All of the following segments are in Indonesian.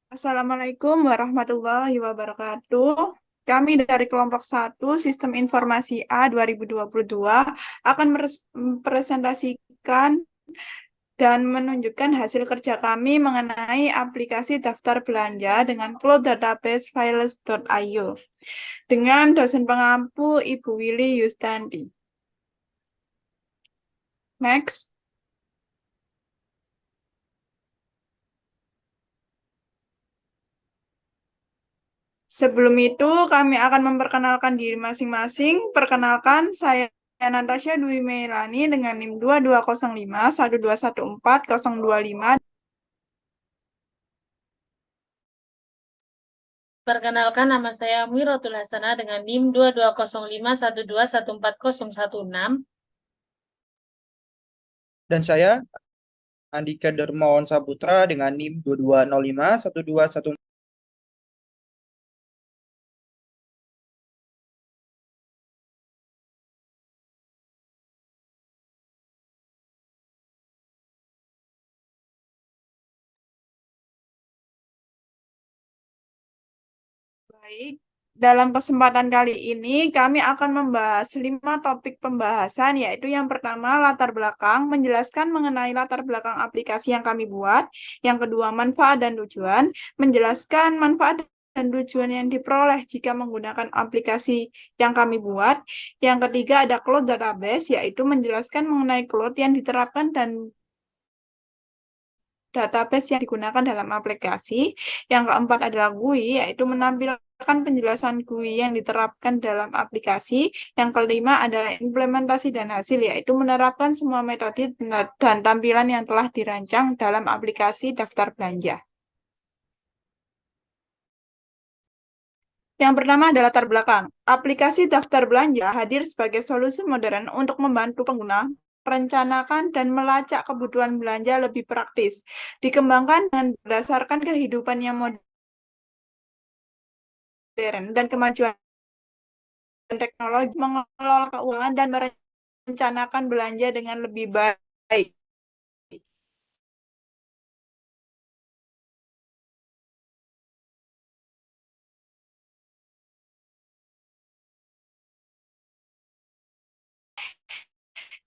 Assalamualaikum warahmatullahi wabarakatuh. Kami dari kelompok 1 Sistem Informasi A 2022 akan mempresentasikan dan menunjukkan hasil kerja kami mengenai aplikasi daftar belanja dengan Cloud Database Files.io dengan dosen pengampu Ibu Willy Yustanti. Next. Sebelum itu, kami akan memperkenalkan diri masing-masing. Perkenalkan, saya Natasha Dwi Melani dengan NIM 2205 1214025. Perkenalkan, nama saya Mwirotul Hasanah dengan NIM 2205 1214016. Dan saya Andika Darmawan Saputra dengan NIM 2205 121. Baik, dalam kesempatan kali ini kami akan membahas 5 topik pembahasan, yaitu yang pertama latar belakang, menjelaskan mengenai latar belakang aplikasi yang kami buat. Yang kedua, manfaat dan tujuan, menjelaskan manfaat dan tujuan yang diperoleh jika menggunakan aplikasi yang kami buat. Yang ketiga, ada cloud database, yaitu menjelaskan mengenai cloud yang diterapkan dan database yang digunakan dalam aplikasi. Yang keempat adalah GUI, yaitu menampilkan penjelasan GUI yang diterapkan dalam aplikasi. Yang kelima adalah implementasi dan hasil, yaitu menerapkan semua metode dan tampilan yang telah dirancang dalam aplikasi daftar belanja. Yang pertama adalah latar belakang. Aplikasi daftar belanja hadir sebagai solusi modern untuk membantu pengguna merencanakan dan melacak kebutuhan belanja lebih praktis. Dikembangkan dengan berdasarkan kehidupan yang modern dan kemajuan teknologi, mengelola keuangan dan merencanakan belanja dengan lebih baik.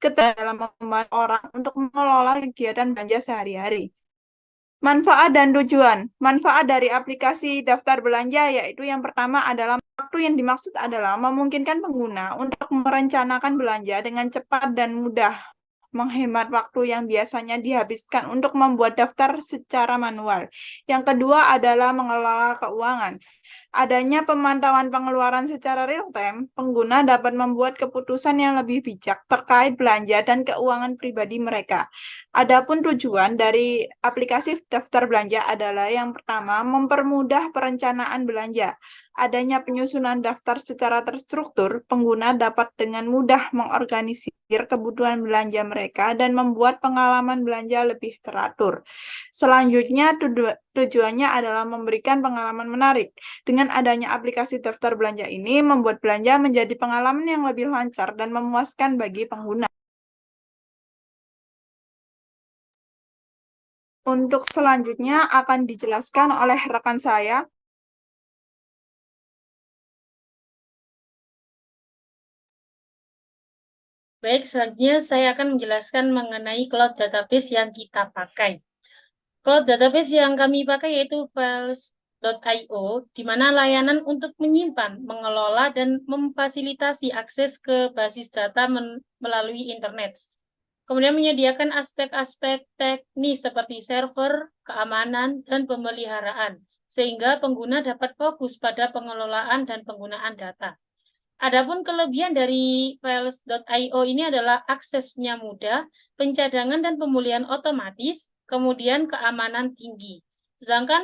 Dalam membantu orang untuk mengelola kegiatan belanja sehari-hari. Manfaat dan tujuan. Manfaat dari aplikasi daftar belanja yaitu yang pertama adalah waktu yang dimaksud adalah memungkinkan pengguna untuk merencanakan belanja dengan cepat dan mudah, menghemat waktu yang biasanya dihabiskan untuk membuat daftar secara manual. Yang kedua adalah mengelola keuangan. Adanya pemantauan pengeluaran secara real-time, pengguna dapat membuat keputusan yang lebih bijak terkait belanja dan keuangan pribadi mereka. Adapun tujuan dari aplikasi daftar belanja adalah yang pertama, mempermudah perencanaan belanja. Adanya penyusunan daftar secara terstruktur, pengguna dapat dengan mudah mengorganisir kebutuhan belanja mereka dan membuat pengalaman belanja lebih teratur. Selanjutnya, tujuannya adalah memberikan pengalaman menarik. Dengan adanya aplikasi daftar belanja ini, membuat belanja menjadi pengalaman yang lebih lancar dan memuaskan bagi pengguna. Untuk selanjutnya akan dijelaskan oleh rekan saya. Baik, selanjutnya saya akan menjelaskan mengenai cloud database yang kita pakai. Cloud database yang kami pakai yaitu Files.io, di mana layanan untuk menyimpan, mengelola, dan memfasilitasi akses ke basis data melalui internet. Kemudian menyediakan aspek-aspek teknis seperti server, keamanan, dan pemeliharaan, sehingga pengguna dapat fokus pada pengelolaan dan penggunaan data. Adapun kelebihan dari Files.io ini adalah aksesnya mudah, pencadangan dan pemulihan otomatis, kemudian keamanan tinggi. Sedangkan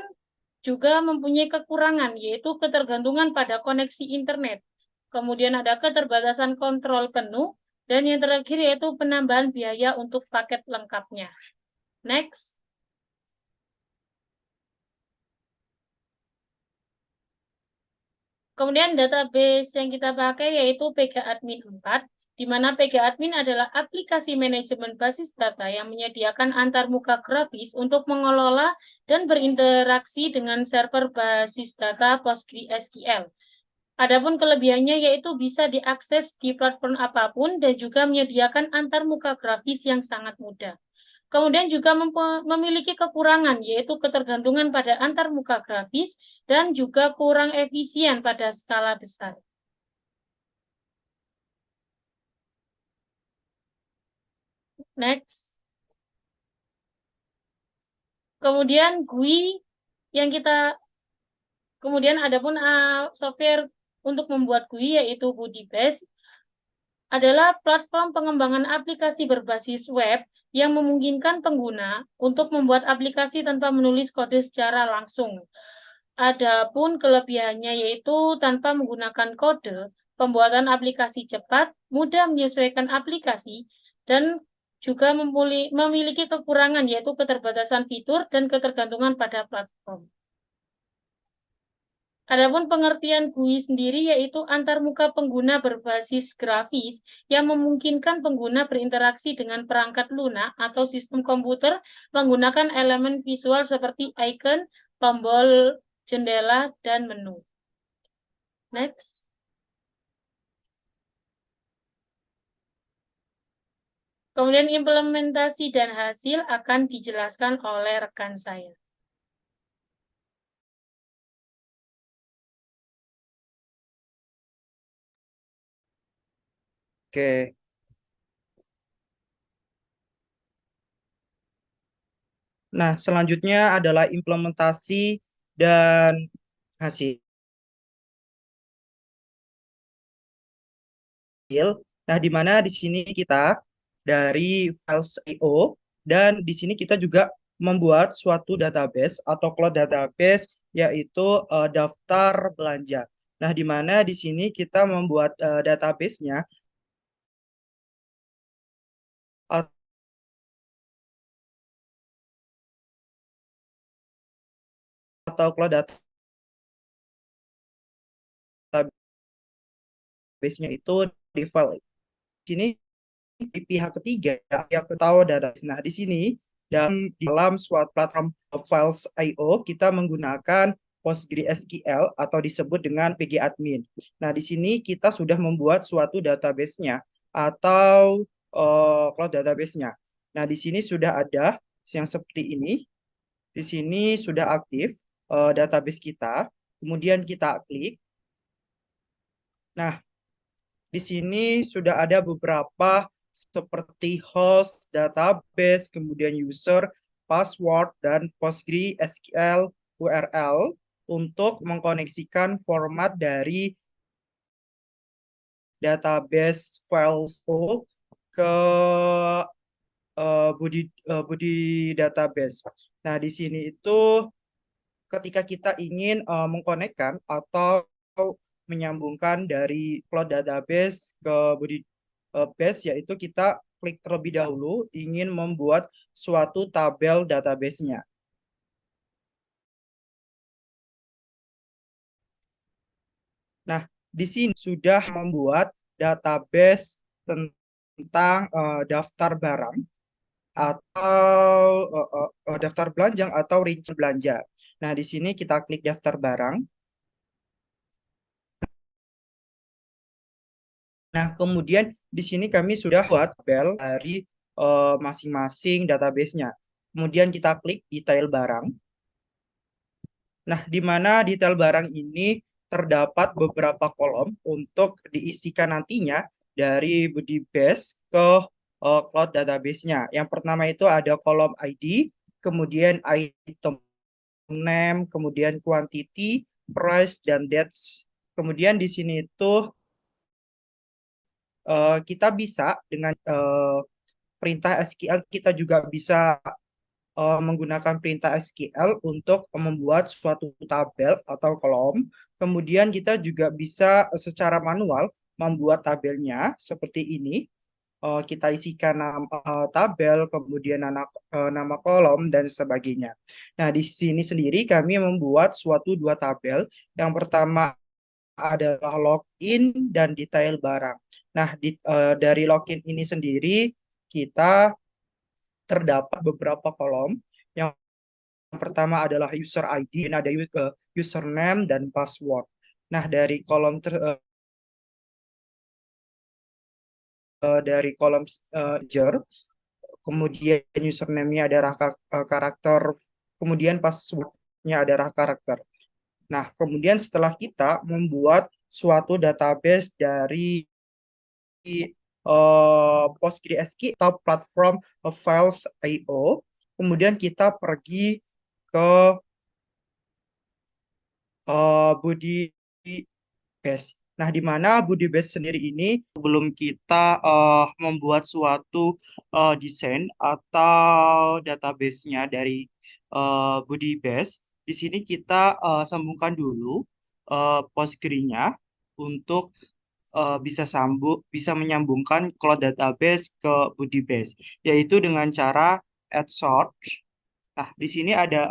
juga mempunyai kekurangan, yaitu ketergantungan pada koneksi internet. Kemudian ada keterbatasan kontrol penuh, dan yang terakhir yaitu penambahan biaya untuk paket lengkapnya. Next. Kemudian database yang kita pakai yaitu PGAdmin 4, di mana PGAdmin adalah aplikasi manajemen basis data yang menyediakan antarmuka grafis untuk mengelola dan berinteraksi dengan server basis data PostgreSQL. Adapun kelebihannya yaitu bisa diakses di platform apapun dan juga menyediakan antarmuka grafis yang sangat mudah. Kemudian juga memiliki kekurangan, yaitu ketergantungan pada antarmuka grafis dan juga kurang efisien pada skala besar. Next. Kemudian GUI yang kemudian adapun software untuk membuat GUI yaitu Budibase adalah platform pengembangan aplikasi berbasis web yang memungkinkan pengguna untuk membuat aplikasi tanpa menulis kode secara langsung. Adapun kelebihannya yaitu tanpa menggunakan kode, pembuatan aplikasi cepat, mudah menyesuaikan aplikasi, dan juga memiliki kekurangan yaitu keterbatasan fitur dan ketergantungan pada platform. Adapun pengertian GUI sendiri yaitu antarmuka pengguna berbasis grafis yang memungkinkan pengguna berinteraksi dengan perangkat lunak atau sistem komputer menggunakan elemen visual seperti icon, tombol, jendela, dan menu. Next. Kemudian implementasi dan hasil akan dijelaskan oleh rekan saya. Oke. Nah, selanjutnya adalah implementasi dan hasil. Nah, di mana di sini kita dari files.io dan di sini kita juga membuat suatu database atau cloud database yaitu daftar belanja. Nah, di mana di sini kita membuat database-nya atau cloud database-nya itu di file. Di sini di pihak ketiga yang ketahui database. Nah, di sini dan di dalam suatu platform files.io kita menggunakan PostgreSQL atau disebut dengan pgadmin. Nah, di sini kita sudah membuat suatu database-nya atau cloud database-nya. Nah, di sini sudah ada yang seperti ini. Di sini sudah aktif database kita. Kemudian kita klik. Nah, di sini sudah ada beberapa seperti host, database, kemudian user, password, dan PostgreSQL URL untuk mengkoneksikan format dari database files ke Budi database. Nah, di sini itu ketika kita ingin mengkonekkan atau menyambungkan dari cloud database ke Budi base, yaitu kita klik terlebih dahulu ingin membuat suatu tabel database-nya. Nah, di sini sudah membuat database tentang daftar barang atau daftar belanja atau rincian belanja. Nah, di sini kita klik daftar barang. Nah, kemudian di sini kami sudah buat tabel dari masing-masing database-nya. Kemudian kita klik detail barang. Nah, di mana detail barang ini terdapat beberapa kolom untuk diisikan nantinya dari Budibase ke cloud database-nya. Yang pertama itu ada kolom ID, kemudian item name, kemudian quantity, price, dan dates. Kemudian di sini itu kita bisa dengan perintah SQL, kita juga bisa menggunakan perintah SQL untuk membuat suatu tabel atau kolom. Kemudian kita juga bisa secara manual membuat tabelnya seperti ini. Kita isikan nama tabel, kemudian nama kolom, dan sebagainya. Nah, di sini sendiri kami membuat suatu dua tabel. Yang pertama adalah login dan detail barang. Nah, dari login ini sendiri kita terdapat beberapa kolom. Yang pertama adalah user ID, dan ada username dan password. Nah, dari kolom user, kemudian username-nya adalah karakter, kemudian password-nya adalah karakter. Nah, kemudian setelah kita membuat suatu database dari PostgreSQL atau platform files I/O, kemudian kita pergi ke Budi Base. Nah, di mana Budi Base sendiri ini sebelum kita membuat suatu desain atau database-nya dari Budi Base, di sini kita sambungkan dulu Postgre-nya untuk bisa menyambungkan cloud database ke Budi Base, yaitu dengan cara add source. Nah, di sini ada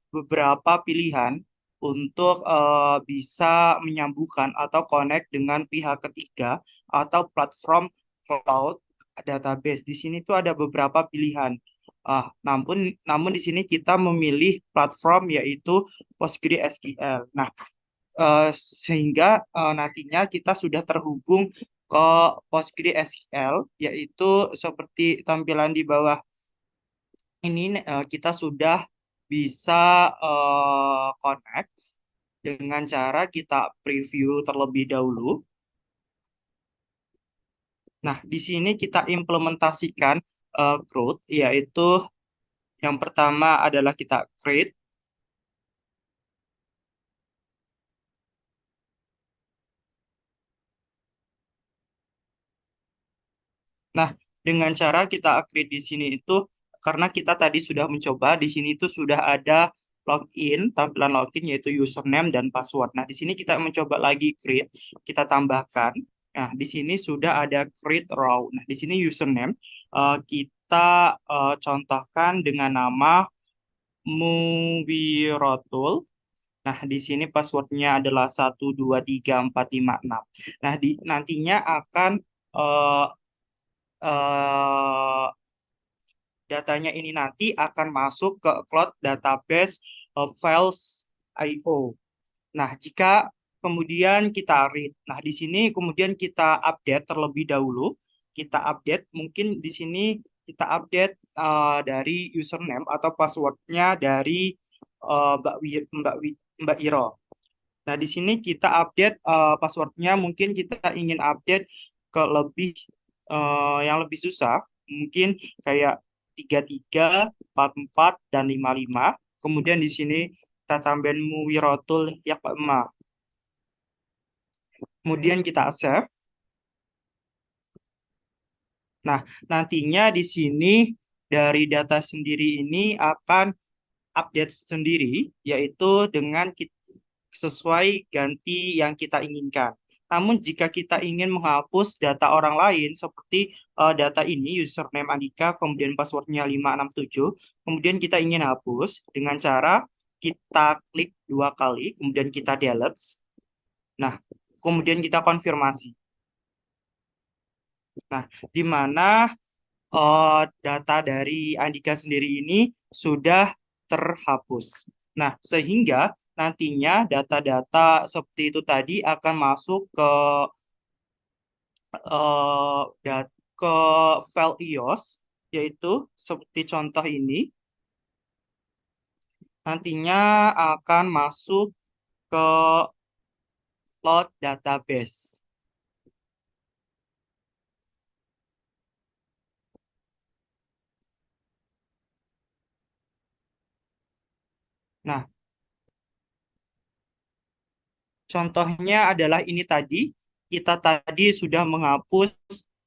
beberapa pilihan untuk bisa menyambungkan atau connect dengan pihak ketiga atau platform cloud database. Di sini tuh ada beberapa pilihan. Namun di sini kita memilih platform yaitu PostgreSQL. Nah, sehingga nantinya kita sudah terhubung ke PostgreSQL, yaitu seperti tampilan di bawah ini kita sudah bisa connect dengan cara kita preview terlebih dahulu. Nah, di sini kita implementasikan CRUD, yaitu yang pertama adalah kita create. Nah, dengan cara kita create di sini itu, karena kita tadi sudah mencoba, di sini itu sudah ada login, tampilan login yaitu username dan password. Nah, di sini kita mencoba lagi create, kita tambahkan. Nah, di sini sudah ada create row. Nah, di sini username kita contohkan dengan nama Muwirotul. Nah, di sini passwordnya adalah 123456. Nah, nantinya akan eh, eh, datanya ini nanti akan masuk ke cloud database files I/O. Nah, jika kemudian kita read, nah di sini kemudian kita update terlebih dahulu. Kita update, mungkin di sini kita update dari username atau passwordnya dari Mbak Iro. Nah, di sini kita update passwordnya, mungkin kita ingin update ke yang lebih susah, mungkin kayak 33, 44, dan 55. Kemudian di sini kita tambahin Muwirotul Yakma. Kemudian kita save. Nah, nantinya di sini dari data sendiri ini akan update sendiri, yaitu dengan sesuai ganti yang kita inginkan. Namun jika kita ingin menghapus data orang lain seperti data ini, username Andika, kemudian passwordnya 567, kemudian kita ingin hapus dengan cara kita klik 2 kali, kemudian kita delete. Nah, kemudian kita konfirmasi. Nah, di mana data dari Andika sendiri ini sudah terhapus. Nah, sehingga nantinya data-data seperti itu tadi akan masuk eh, ke file iOS, yaitu seperti contoh ini, nantinya akan masuk ke cloud database. Nah, contohnya adalah ini tadi, kita tadi sudah menghapus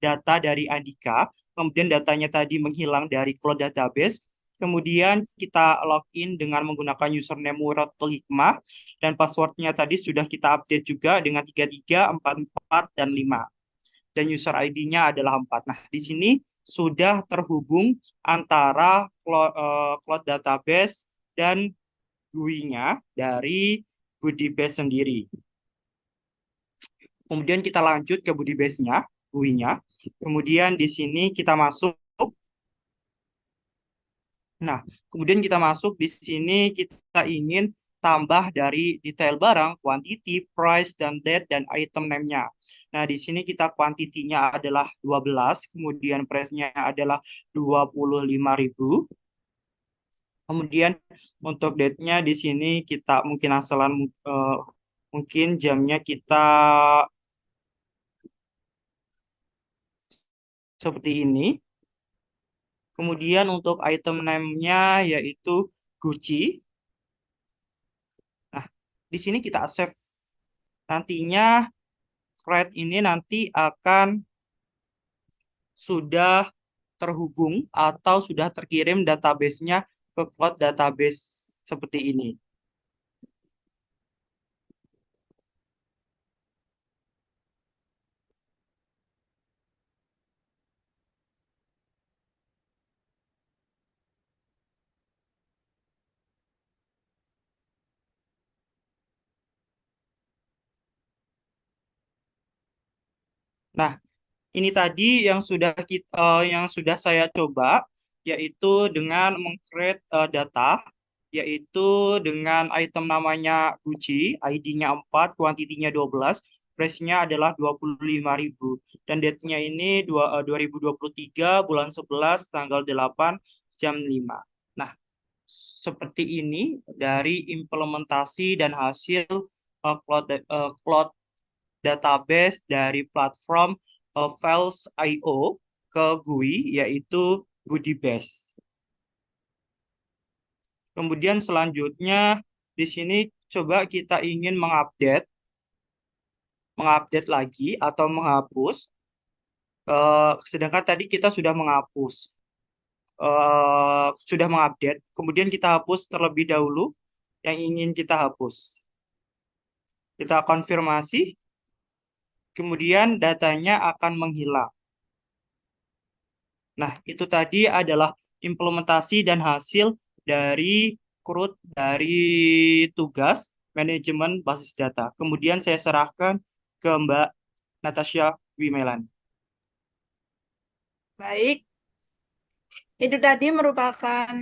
data dari Andika, kemudian datanya tadi menghilang dari cloud database, kemudian kita login dengan menggunakan username Muratul Hikmah, dan passwordnya tadi sudah kita update juga dengan 33, 44, dan 5. Dan user ID-nya adalah 4. Nah, di sini sudah terhubung antara cloud database dan GUI-nya dari Budi Base sendiri. Kemudian kita lanjut ke Budi Base-nya, GUI-nya. Kemudian di sini kita masuk Nah, kemudian kita masuk di sini, kita ingin tambah dari detail barang, quantity, price, dan date, dan item name-nya. Nah, di sini kita kuantitinya adalah 12, kemudian price-nya adalah 25.000. Kemudian untuk date-nya di sini kita mungkin asalan mungkin jamnya kita seperti ini. Kemudian untuk item name-nya yaitu Gucci. Nah, di sini kita save. Nantinya thread ini nanti akan sudah terhubung atau sudah terkirim database-nya ke cloud database seperti ini. Nah, ini tadi yang sudah saya coba, yaitu dengan meng-create data, yaitu dengan item namanya Gucci, ID-nya 4, kuantitinya 12, price-nya adalah 25.000. Dan date-nya ini 2023 bulan 11 tanggal 8 jam 5. Nah, seperti ini dari implementasi dan hasil cloud database dari platform Files.io ke GUI, yaitu Goodiebase. Kemudian selanjutnya di sini coba kita ingin mengupdate lagi atau menghapus. Sedangkan tadi kita sudah sudah mengupdate. Kemudian kita hapus terlebih dahulu yang ingin kita hapus. Kita konfirmasi, kemudian datanya akan menghilang. Nah, itu tadi adalah implementasi dan hasil dari dari tugas manajemen basis data. Kemudian saya serahkan ke Mbak Natasha Wimelan. Baik, itu tadi merupakan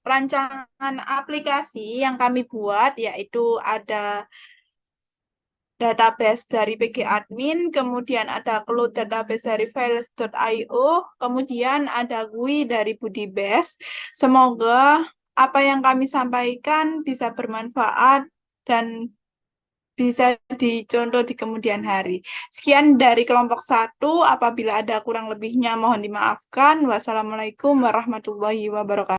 rancangan aplikasi yang kami buat, yaitu ada database dari PG Admin, kemudian ada cloud database dari files.io, kemudian ada GUI dari Budibase. Semoga apa yang kami sampaikan bisa bermanfaat dan bisa dicontoh di kemudian hari. Sekian dari kelompok 1. Apabila ada kurang lebihnya mohon dimaafkan. Wassalamualaikum warahmatullahi wabarakatuh.